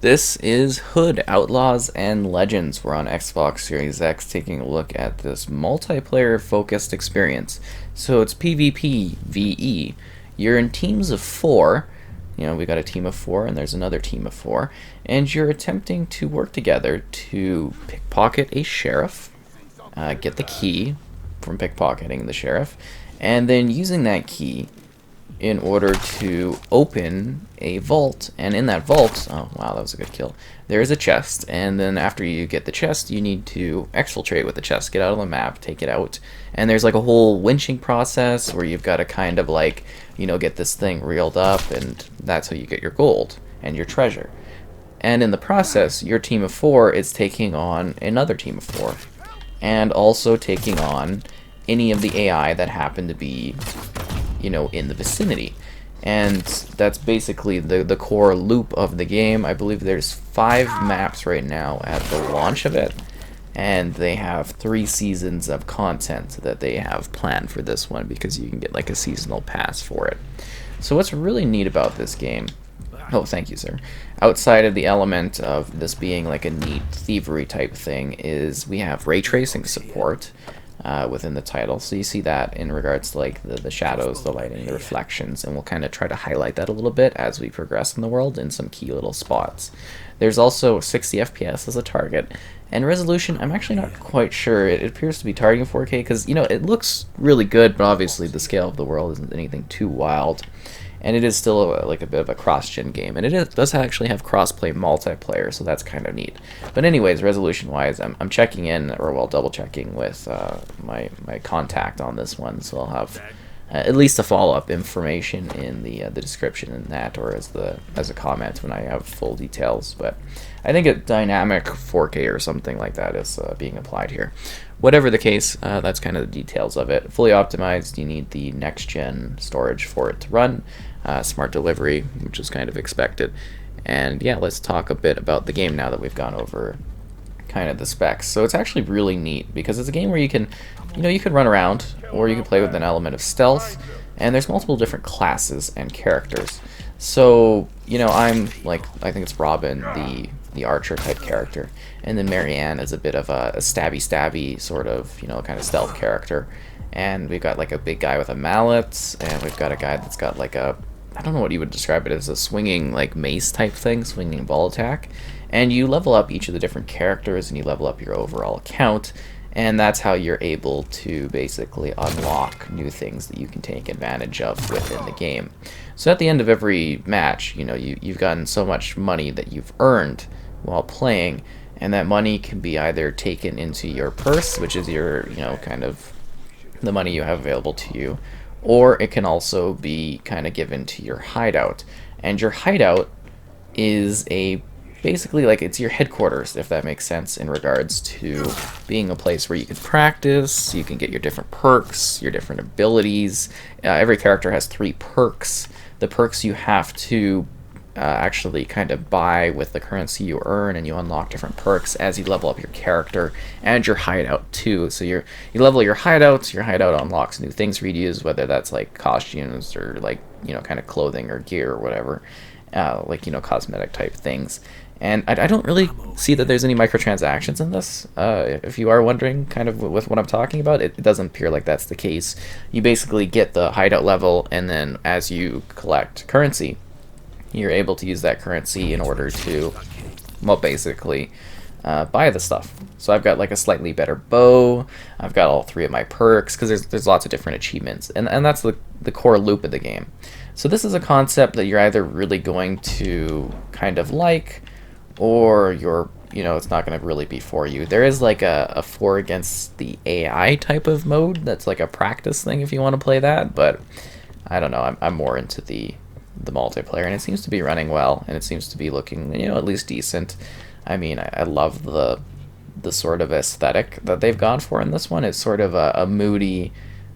This is Hood, Outlaws and Legends. We're on Xbox Series X taking a look at this multiplayer focused experience. So it's PvP VE. You're in teams of four. We got a team of four and there's another team of four. And you're attempting to work together to pickpocket a sheriff, get the key from pickpocketing the sheriff, and then using that key in order to open a vault. And in that vault, oh wow, that was a good kill, there is a chest, and then after you get the chest you need to exfiltrate with the chest, get out of the map, take it out, and there's like a whole winching process where you've got to kind of like, get this thing reeled up, and that's how you get your gold and your treasure. And in the process, your team of four is taking on another team of four, and also taking on any of the AI that happen to be in the vicinity. And that's basically the core loop of the game. I believe there's 5 maps right now at the launch of it, and they have 3 seasons of content that they have planned for this one, because you can get like a seasonal pass for it. So what's really neat about this game, oh thank you sir, outside of the element of this being like a neat thievery type thing, is we have ray tracing support within the title. So you see that in regards to like the shadows, the lighting, the reflections, and we'll kind of try to highlight that a little bit as we progress in the world in some key little spots. There's also 60 FPS as a target, and resolution, I'm actually not quite sure. It appears to be targeting 4K because, it looks really good, but obviously the scale of the world isn't anything too wild. And it is still like a bit of a cross-gen game, and does actually have cross-play multiplayer, so that's kind of neat. But anyways, resolution-wise, I'm checking in, or well, double-checking with my contact on this one, so I'll have at least a follow-up information in the description in that, or as a comment when I have full details. But I think a dynamic 4K or something like that is being applied here. Whatever the case, that's kind of the details of it. Fully optimized, you need the next-gen storage for it to run. Smart delivery, which is kind of expected. And yeah, let's talk a bit about the game now that we've gone over kind of the specs. So it's actually really neat because it's a game where you can run around, or you can play with an element of stealth, and there's multiple different classes and characters. So I'm like, I think it's Robin, the archer type character, and then Marianne is a bit of a stabby sort of kind of stealth character. And we've got like a big guy with a mallet, and we've got a guy that's got like a, I don't know what you would describe it as, a swinging like mace type thing, swinging ball attack. And you level up each of the different characters, and you level up your overall account, and that's how you're able to basically unlock new things that you can take advantage of within the game. So at the end of every match, you've gotten so much money that you've earned while playing, and that money can be either taken into your purse, which is your kind of the money you have available to you, or it can also be kind of given to your hideout. And your hideout is basically like, it's your headquarters, if that makes sense, in regards to being a place where you can practice, you can get your different perks, your different abilities. Every character has 3 perks. The perks you have to actually kind of buy with the currency you earn, and you unlock different perks as you level up your character and your hideout too. So you level your hideouts, your hideout unlocks new things for you to use, whether that's like costumes or like kind of clothing or gear or whatever, like cosmetic type things. And I don't really see that there's any microtransactions in this. If you are wondering kind of with what I'm talking about, it doesn't appear like that's the case. You basically get the hideout level, and then as you collect currency, you're able to use that currency in order to, well, basically buy the stuff. So I've got like a slightly better bow, I've got all 3 of my perks, because there's lots of different achievements, and that's the core loop of the game. So this is a concept that you're either really going to kind of like, or it's not going to really be for you. There is like a 4 against the AI type of mode that's like a practice thing if you want to play that, but I don't know, I'm more into the multiplayer, and it seems to be running well, and it seems to be looking at least decent. I mean, I love the sort of aesthetic that they've gone for in this one. It's sort of a moody,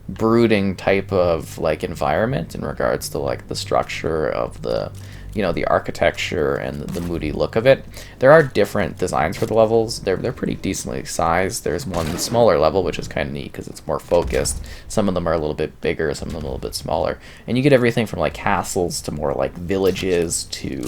brooding type of like environment in regards to like the structure of the the architecture and the moody look of it. There are different designs for the levels. They're pretty decently sized. There's one smaller level, which is kind of neat because it's more focused. Some of them are a little bit bigger, some of them a little bit smaller. And you get everything from like castles to more like villages to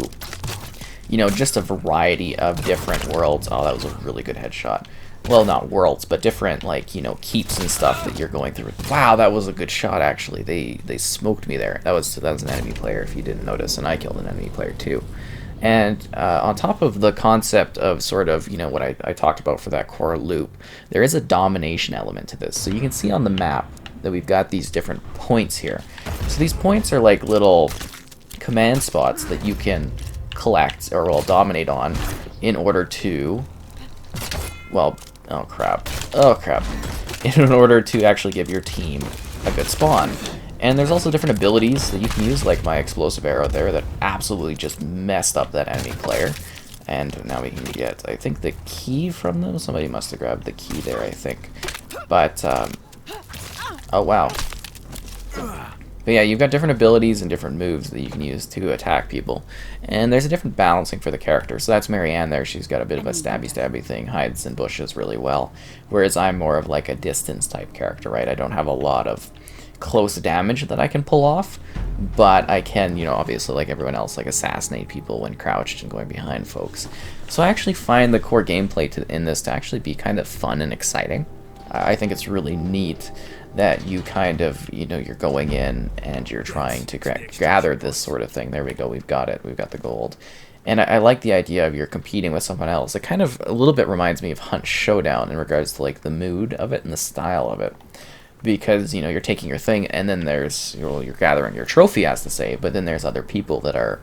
just a variety of different worlds. Oh, that was a really good headshot. Well, not worlds, but different, like, keeps and stuff that you're going through. Wow, that was a good shot, actually. They smoked me there. That was an enemy player, if you didn't notice, and I killed an enemy player, too. And on top of the concept of sort of, what I talked about for that core loop, there is a domination element to this. So you can see on the map that we've got these different points here. So these points are like little command spots that you can collect, or, well, dominate on, in order to, well, oh crap, in order to actually give your team a good spawn. And there's also different abilities that you can use, like my explosive arrow there that absolutely just messed up that enemy player. And now we can get, I think, the key from them. Somebody must have grabbed the key there, I think. But, oh wow. But yeah, you've got different abilities and different moves that you can use to attack people. And there's a different balancing for the character. So that's Marianne there. She's got a bit of a stabby thing, hides in bushes really well. Whereas I'm more of like a distance type character, right? I don't have a lot of close damage that I can pull off, but I can, obviously, like everyone else, like assassinate people when crouched and going behind folks. So I actually find the core gameplay in this to actually be kind of fun and exciting. I think it's really neat that you kind of, you're going in and you're trying to gather this sort of thing. There we go, we've got it, we've got the gold. And I like the idea of you're competing with someone else. It kind of a little bit reminds me of Hunt Showdown in regards to like the mood of it and the style of it. Because, you're taking your thing, and then there's, you're gathering your trophy, as to say, but then there's other people that are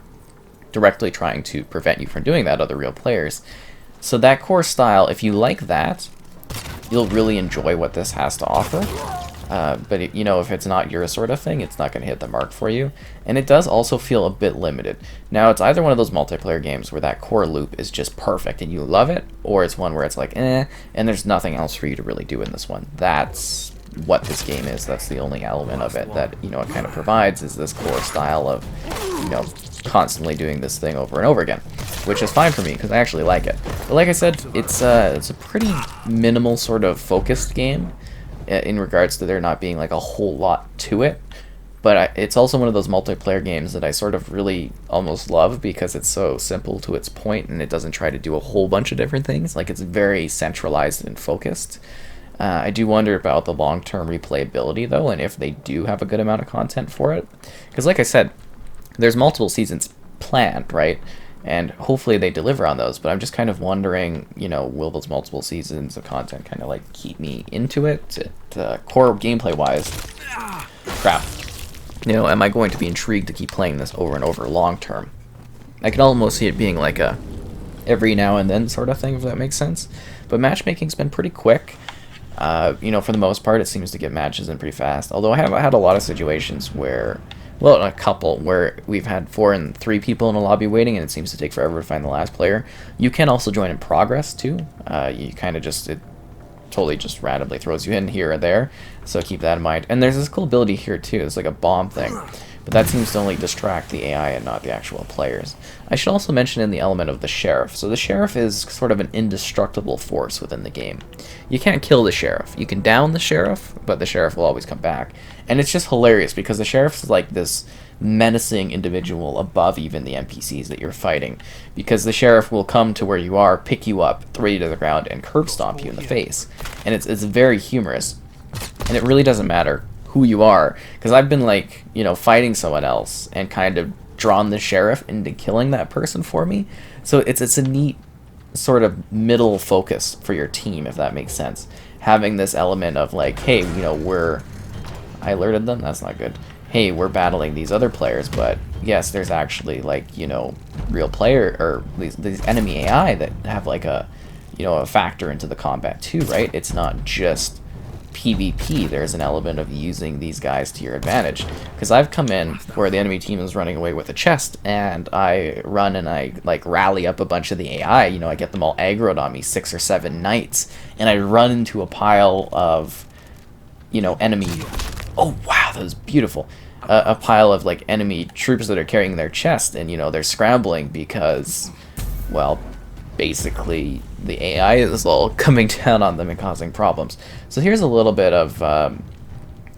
directly trying to prevent you from doing that, other real players. So that core style, if you like that, you'll really enjoy what this has to offer. But, if it's not your sort of thing, it's not going to hit the mark for you. And it does also feel a bit limited. Now, it's either one of those multiplayer games where that core loop is just perfect and you love it, or it's one where it's like, and there's nothing else for you to really do in this one. That's what this game is. That's the only element of it that, it kind of provides, is this core style of, constantly doing this thing over and over again, which is fine for me because I actually like it. But like I said, it's a pretty minimal sort of focused game in regards to there not being like a whole lot to it. But it's also one of those multiplayer games that I sort of really almost love because it's so simple to its point and it doesn't try to do a whole bunch of different things. Like, it's very centralized and focused. I do wonder about the long-term replayability, though, and if they do have a good amount of content for it. Because, like I said, there's multiple seasons planned, right? And hopefully they deliver on those, but I'm just kind of wondering, will those multiple seasons of content kind of, like, keep me into it? Core gameplay-wise, crap. Am I going to be intrigued to keep playing this over and over long-term? I can almost see it being like a every now and then sort of thing, if that makes sense. But matchmaking's been pretty quick. For the most part, it seems to get matches in pretty fast. Although I have had a lot of situations where, well, a couple, where we've had 4 and 3 people in a lobby waiting, and it seems to take forever to find the last player. You can also join in progress, too. You kind of it totally just randomly throws you in here or there, so keep that in mind. And there's this cool ability here, too. It's like a bomb thing. But that seems to only distract the AI and not the actual players. I should also mention in the element of the sheriff. So the sheriff is sort of an indestructible force within the game. You can't kill the sheriff. You can down the sheriff, but the sheriff will always come back. And it's just hilarious because the sheriff is like this menacing individual above even the NPCs that you're fighting. Because the sheriff will come to where you are, pick you up, throw you to the ground, and curb stomp you in the face. And it's very humorous. And it really doesn't matter who you are, because I've been like, fighting someone else and kind of drawn the sheriff into killing that person for me. So it's a neat sort of middle focus for your team, if that makes sense. Having this element of like, hey, I alerted them, that's not good. Hey, we're battling these other players, but yes, there's actually like, real player, or these enemy AI that have like a factor into the combat too, right? It's not just PvP. There's an element of using these guys to your advantage. Because I've come in where the enemy team is running away with a chest, and I run and I like rally up a bunch of the AI. I get them all aggroed on me, 6 or 7 knights, and I run into a pile of, enemy. Oh wow, that was beautiful. A pile of like enemy troops that are carrying their chest, and they're scrambling because, well, basically the AI is all coming down on them and causing problems. So here's a little bit of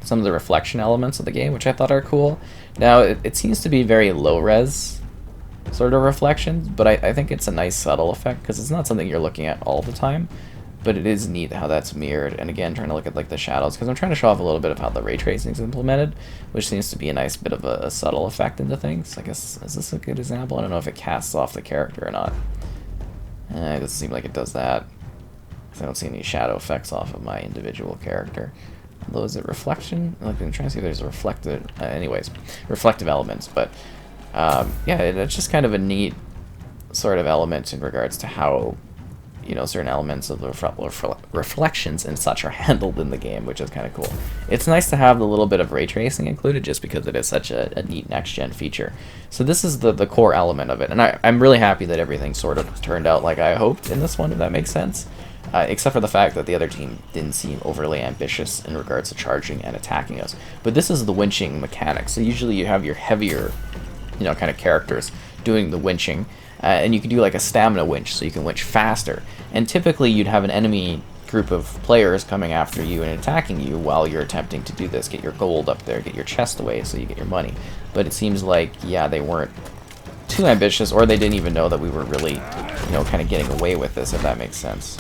some of the reflection elements of the game, which I thought are cool. Now, it seems to be very low res, sort of reflections, but I think it's a nice subtle effect because it's not something you're looking at all the time. But it is neat how that's mirrored, and again, trying to look at like the shadows, because I'm trying to show off a little bit of how the ray tracing is implemented, which seems to be a nice bit of a subtle effect into things. I guess, is this a good example? I don't know if it casts off the character or not. It doesn't seem like it does that, because I don't see any shadow effects off of my individual character. Although, is it reflection? Like, I'm trying to see if there's a reflective, anyways, reflective elements, but yeah, it's just kind of a neat sort of element in regards to how, you know, certain elements of the reflections and such are handled in the game, which is kind of cool. It's nice to have the little bit of ray tracing included just because it is such a neat next-gen feature. So this is the core element of it, and I'm really happy that everything sort of turned out like I hoped in this one, if that makes sense. Except for the fact that the other team didn't seem overly ambitious in regards to charging and attacking us. But this is the winching mechanic, so usually you have your heavier, you know, kind of characters doing the winching. And you can do like a stamina winch, so you can winch faster. And typically you'd have an enemy group of players coming after you and attacking you while you're attempting to do this. Get your gold up there, get your chest away so you get your money. But it seems like, yeah, they weren't too ambitious, or they didn't even know that we were really, you know, kind of getting away with this, if that makes sense.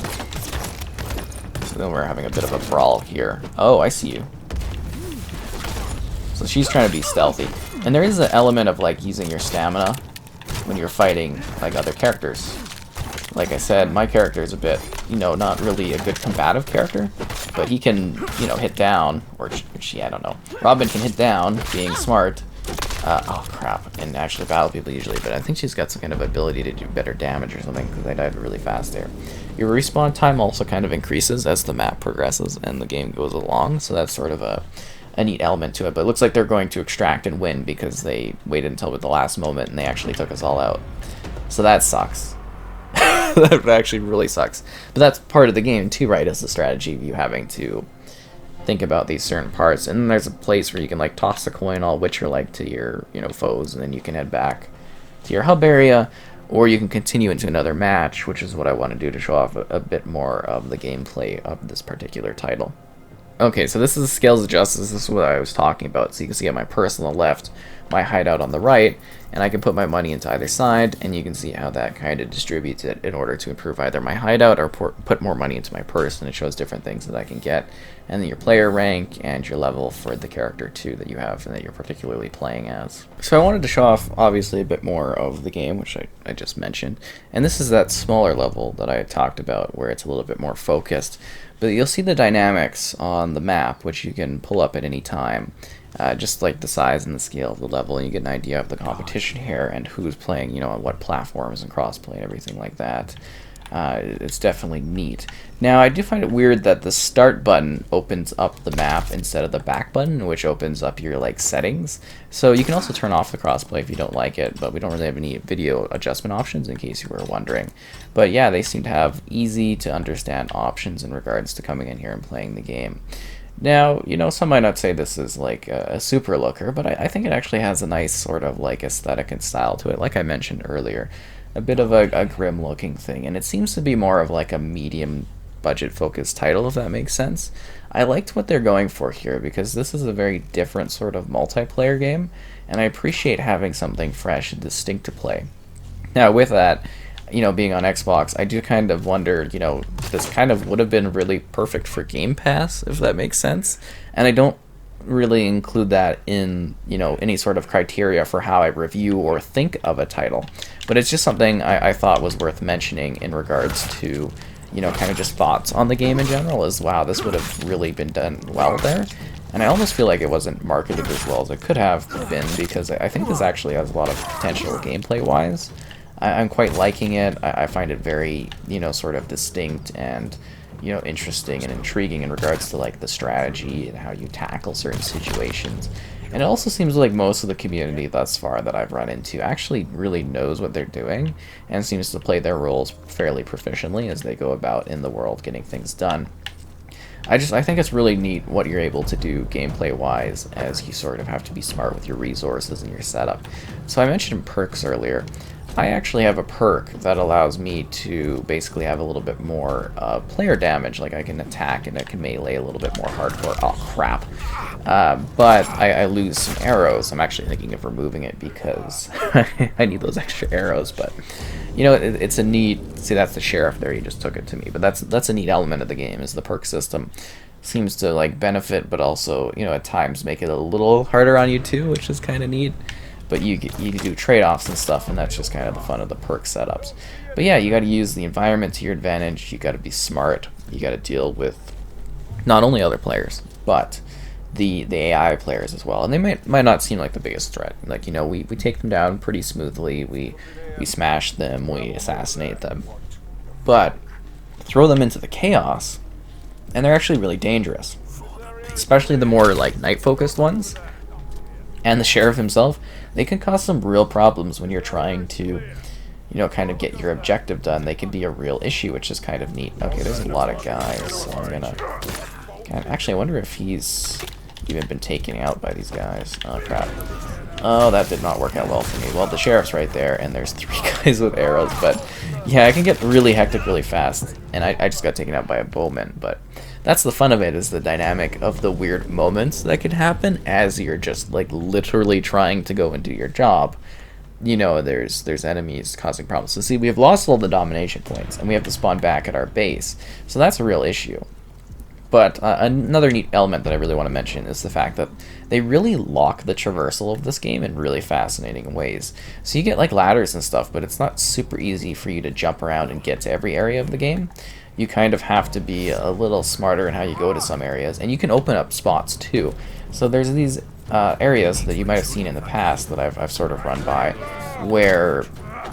So then we're having a bit of a brawl here. Oh, I see you. So she's trying to be stealthy. And there is an element of like using your stamina when you're fighting like other characters. Like I said, my character is a bit, you know, not really a good combative character, but he can, you know, hit down, or she, I don't know. Robin can hit down, being smart. Oh crap, and actually battle people usually, but I think she's got some kind of ability to do better damage or something, because I died really fast there. Your respawn time also kind of increases as the map progresses and the game goes along, so that's sort of a neat element to it. But it looks like they're going to extract and win because they waited until the last moment and they actually took us all out. So that sucks. That actually really sucks. But that's part of the game too, right? Is the strategy of you having to think about these certain parts. And then there's a place where you can like toss the coin all witcher like to your, you know, foes, and then you can head back to your hub area, or you can continue into another match, which is what I want to do to show off a bit more of the gameplay of this particular title. Okay, so this is the scales of justice. This is what I was talking about. So you can see on my purse on the left, my hideout on the right, and I can put my money into either side, and you can see how that kind of distributes it in order to improve either my hideout or put more money into my purse, and it shows different things that I can get, and then your player rank and your level for the character too that you have and that you're particularly playing as. So I wanted to show off obviously a bit more of the game, which I just mentioned, and this is that smaller level that I had talked about where it's a little bit more focused. But you'll see the dynamics on the map, which you can pull up at any time, just like the size and the scale of the level, and you get an idea of the competition here and who's playing, you know, on what platforms and crossplay and everything like that. It's definitely neat. Now, I do find it weird that the start button opens up the map instead of the back button, which opens up your like settings. So you can also turn off the crossplay if you don't like it, but we don't really have any video adjustment options in case you were wondering. But yeah, they seem to have easy to understand options in regards to coming in here and playing the game. Now, you know, some might not say this is like a super looker, but I think it actually has a nice sort of like aesthetic and style to it, like I mentioned earlier. A bit of a grim looking thing, and it seems to be more of like a medium budget focused title, if that makes sense. I liked what they're going for here because this is a very different sort of multiplayer game, and I appreciate having something fresh and distinct to play. Now with that, you know, being on Xbox, I do kind of wonder, you know, this kind of would have been really perfect for Game Pass, if that makes sense, and I don't really include that in, you know, any sort of criteria for how I review or think of a title, but it's just something I thought was worth mentioning in regards to, you know, kind of just thoughts on the game in general, is wow, this would have really been done well there. And I almost feel like it wasn't marketed as well as it could have been, because I think this actually has a lot of potential gameplay wise. I'm quite liking it. I find it very, you know, sort of distinct and, you know, interesting and intriguing in regards to like the strategy and how you tackle certain situations. And it also seems like most of the community thus far that I've run into actually really knows what they're doing and seems to play their roles fairly proficiently as they go about in the world getting things done. I think it's really neat what you're able to do gameplay wise, as you sort of have to be smart with your resources and your setup. So I mentioned perks earlier. I actually have a perk that allows me to basically have a little bit more player damage. Like I can attack and I can melee a little bit more hardcore. Oh crap! But I lose some arrows. I'm actually thinking of removing it because I need those extra arrows. But you know, it's a neat. See, that's the sheriff there. He just took it to me. But that's a neat element of the game is the perk system. Seems to like benefit, but also at times make it a little harder on you too, which is kind of neat. But you do trade-offs and stuff, and that's just kind of the fun of the perk setups. But yeah, you got to use the environment to your advantage. You got to be smart. You got to deal with not only other players, but the AI players as well. And they might not seem like the biggest threat. Like we take them down pretty smoothly. We smash them. We assassinate them. But throw them into the chaos, and they're actually really dangerous. Especially the more like night-focused ones. And the sheriff himself, they can cause some real problems when you're trying to, kind of get your objective done. They can be a real issue, which is kind of neat. Okay, there's a lot of guys, so I'm gonna actually, I wonder if he's even been taken out by these guys. Oh crap! Oh, that did not work out well for me. Well, the sheriff's right there, and there's 3 guys with arrows. But yeah, I can get really hectic really fast, and I just got taken out by a bowman. But that's the fun of it, is the dynamic of the weird moments that could happen as you're just like literally trying to go and do your job. There's enemies causing problems. So see, we have lost all the domination points, and we have to spawn back at our base. So that's a real issue. But another neat element that I really want to mention is the fact that they really lock the traversal of this game in really fascinating ways. So you get like ladders and stuff, but it's not super easy for you to jump around and get to every area of the game. You kind of have to be a little smarter in how you go to some areas, and you can open up spots too. So there's these areas that you might have seen in the past that I've sort of run by, where,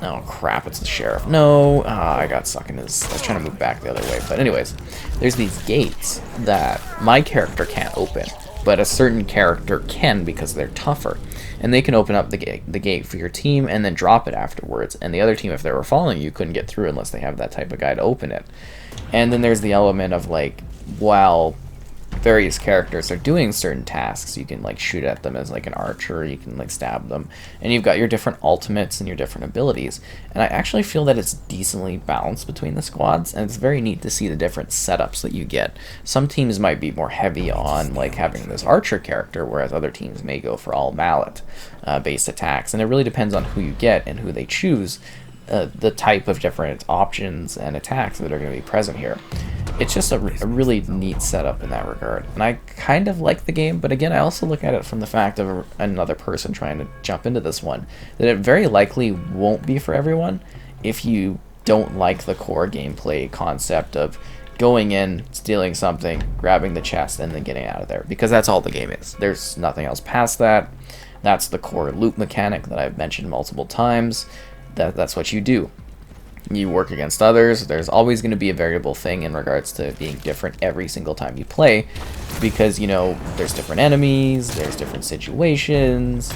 oh crap, it's the sheriff. No, I got stuck in his. I was trying to move back the other way, but anyways, there's these gates that my character can't open, but a certain character can because they're tougher. And they can open up the gate for your team and then drop it afterwards. And the other team, if they were following you, couldn't get through unless they have that type of guy to open it. And then there's the element of like, while various characters are doing certain tasks, you can like shoot at them as like an archer, you can like stab them, and you've got your different ultimates and your different abilities. And I actually feel that it's decently balanced between the squads, and it's very neat to see the different setups that you get. Some teams might be more heavy on like having this archer character, whereas other teams may go for all mallet based attacks, and it really depends on who you get and who they choose, the type of different options and attacks that are going to be present here. It's just a really neat setup in that regard, and I kind of like the game. But again, I also look at it from the fact of another person trying to jump into this one, that it very likely won't be for everyone if you don't like the core gameplay concept of going in, stealing something, grabbing the chest, and then getting out of there, because that's all the game is. There's nothing else past that. That's the core loot mechanic that I've mentioned multiple times. That's what you do. You work against others. There's always going to be a variable thing in regards to being different every single time you play, because there's different enemies, there's different situations,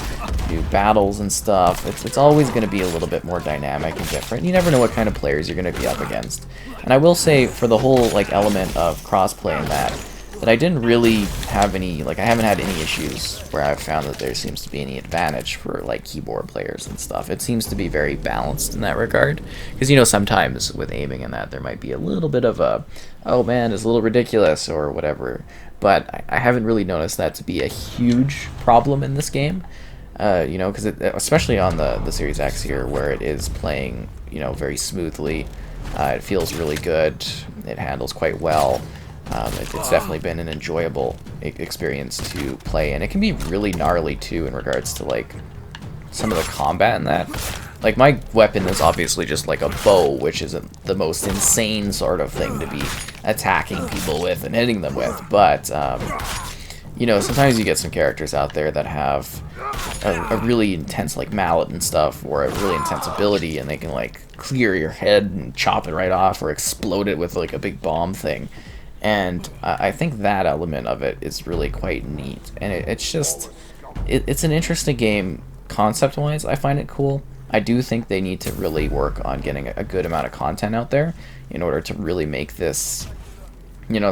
new battles and stuff. It's always going to be a little bit more dynamic and different. You never know what kind of players you're going to be up against. And I will say, for the whole like element of crossplay in that I didn't really have any, I haven't had any issues where I've found that there seems to be any advantage for like keyboard players and stuff. It seems to be very balanced in that regard, because sometimes with aiming and that there might be a little bit of a, oh man, it's a little ridiculous or whatever, but I haven't really noticed that to be a huge problem in this game. Because especially on the Series X here, where it is playing very smoothly, it feels really good, it handles quite well. It's definitely been an enjoyable experience to play, and it can be really gnarly too in regards to like some of the combat in that. Like, my weapon is obviously just like a bow, which isn't the most insane sort of thing to be attacking people with and hitting them with, but sometimes you get some characters out there that have a really intense like mallet and stuff, or a really intense ability, and they can like clear your head and chop it right off, or explode it with like a big bomb thing. And I think that element of it is really quite neat, and it's an interesting game concept-wise. I find it cool. I do think they need to really work on getting a good amount of content out there in order to really make this,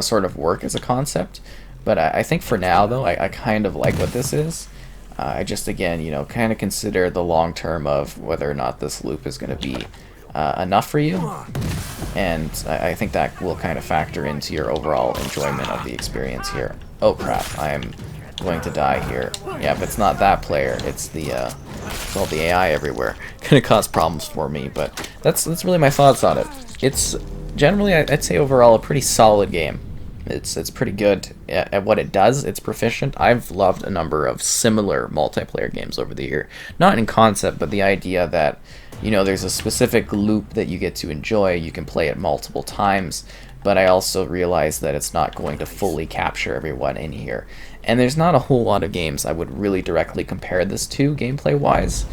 sort of work as a concept. But I think for now, though, I kind of like what this is. I just, again, kind of consider the long term of whether or not this loop is going to be enough for you, and I think that will kind of factor into your overall enjoyment of the experience here. Oh crap, I am going to die here. Yeah, but it's not that player, it's all the AI everywhere. Gonna cause problems for me, but that's really my thoughts on it. It's generally, I'd say overall, a pretty solid game. It's pretty good at what it does. It's proficient. I've loved a number of similar multiplayer games over the year. Not in concept, but the idea that, there's a specific loop that you get to enjoy. You can play it multiple times, but I also realize that it's not going to fully capture everyone in here. And there's not a whole lot of games I would really directly compare this to gameplay-wise.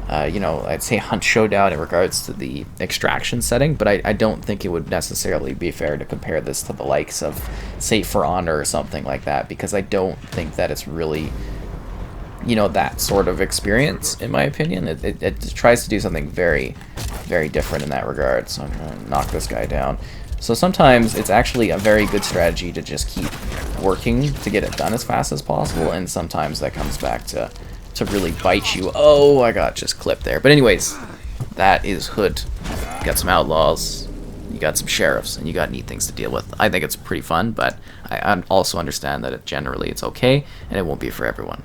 I'd say Hunt Showdown in regards to the extraction setting, but I don't think it would necessarily be fair to compare this to the likes of, say, For Honor or something like that, because I don't think that it's really, that sort of experience, in my opinion. It tries to do something very, very different in that regard, so I'm going to knock this guy down. So sometimes it's actually a very good strategy to just keep working to get it done as fast as possible, and sometimes that comes back to really bite you. Oh, I got just clipped there. But anyways, that is Hood. You got some outlaws, you got some sheriffs, and you got neat things to deal with. I think it's pretty fun, but I also understand that generally it's okay, and it won't be for everyone.